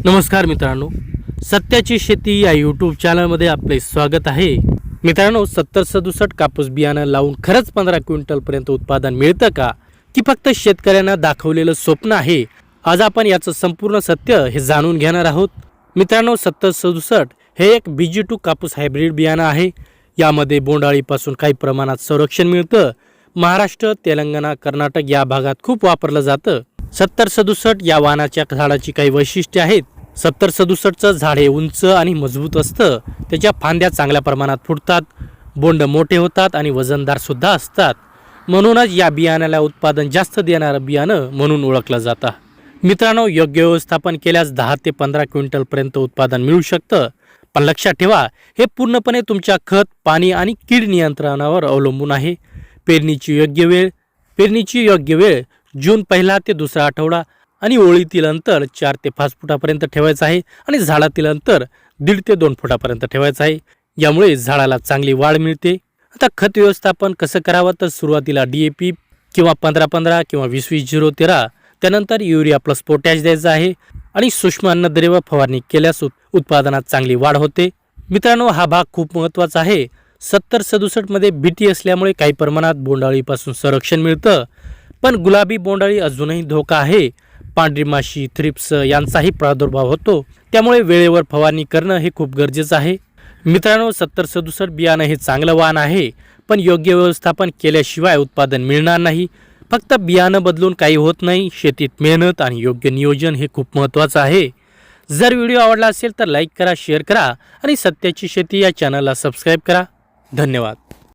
नमस्कार मित्रांनो, सत्याची शेती या यूट्यूब चॅनलमध्ये आपले स्वागत आहे. मित्रांनो, 7067 कापूस बियाणं लावून खरंच 15 क्विंटलपर्यंत उत्पादन मिळतं का, की फक्त शेतकऱ्यांना दाखवलेलं स्वप्न आहे? आज आपण याचं संपूर्ण सत्य हे जाणून घेणार आहोत. मित्रांनो, 7067 हे एक BG2 कापूस हायब्रिड बियाणं आहे. यामध्ये बोंडअळीपासून काही प्रमाणात संरक्षण मिळतं. महाराष्ट्र, तेलंगणा, कर्नाटक या भागात खूप वापरलं जातं. 7067 या वाणाच्या झाडाची काही वैशिष्ट्ये आहेत. 7067चं झाड हे उंच आणि मजबूत असतं. त्याच्या फांद्या चांगल्या प्रमाणात फुटतात, बोंड मोठे होतात आणि वजनदार सुद्धा असतात. म्हणूनच या बियाण्याला उत्पादन जास्त देणारं बियाणं म्हणून ओळखलं जातं. मित्रांनो, योग्य व्यवस्थापन केल्यास 10 ते 15 क्विंटलपर्यंत उत्पादन मिळू शकतं. पण लक्षात ठेवा, हे पूर्णपणे तुमच्या खत, पाणी आणि कीड नियंत्रणावर अवलंबून आहे. पेरणीची योग्य वेळ जून पहिला ते दुसरा आठवडा आणि ओळीतील अंतर 4 ते 5 फुटापर्यंत ठेवायचं आहे आणि झाडातील अंतर 1.5 ते 2 फुटापर्यंत ठेवायचं आहे. यामुळे झाडाला चांगली वाढ मिळते. आता खत व्यवस्थापन कसं करावं, तर सुरुवातीला DAP किंवा 15-15 किंवा 20-20-0-13, त्यानंतर युरिया प्लस पोटॅश द्यायचं आहे आणि सूक्ष्म अन्नद्रव्य फवारणी केल्यास उत्पादनात चांगली वाढ होते. मित्रांनो, हा भाग खूप महत्त्वाचा आहे. 7067 मध्ये BT असल्यामुळे काही प्रमाणात बोंडअळीपासून संरक्षण मिळतं, पण गुलाबी बोंडअळी अजूनही धोका आहे. पांढरी माशी, थ्रिप्स यांचाही प्रादुर्भाव होतो. त्यामुळे वेळेवर फवारणी करणं हे खूप गरजेचं आहे. मित्रांनो, 7067 बियाणं हे चांगलं वाण आहे, पण योग्य व्यवस्थापन केल्याशिवाय उत्पादन मिळणार नाही. फक्त बियाणं बदलून काही होत नाही. शेतीत मेहनत आणि योग्य नियोजन हे खूप महत्त्वाचं आहे. जर व्हिडिओ आवडला असेल तर लाईक करा, शेअर करा आणि सत्याची शेती या चॅनलला सबस्क्राईब करा. धन्यवाद.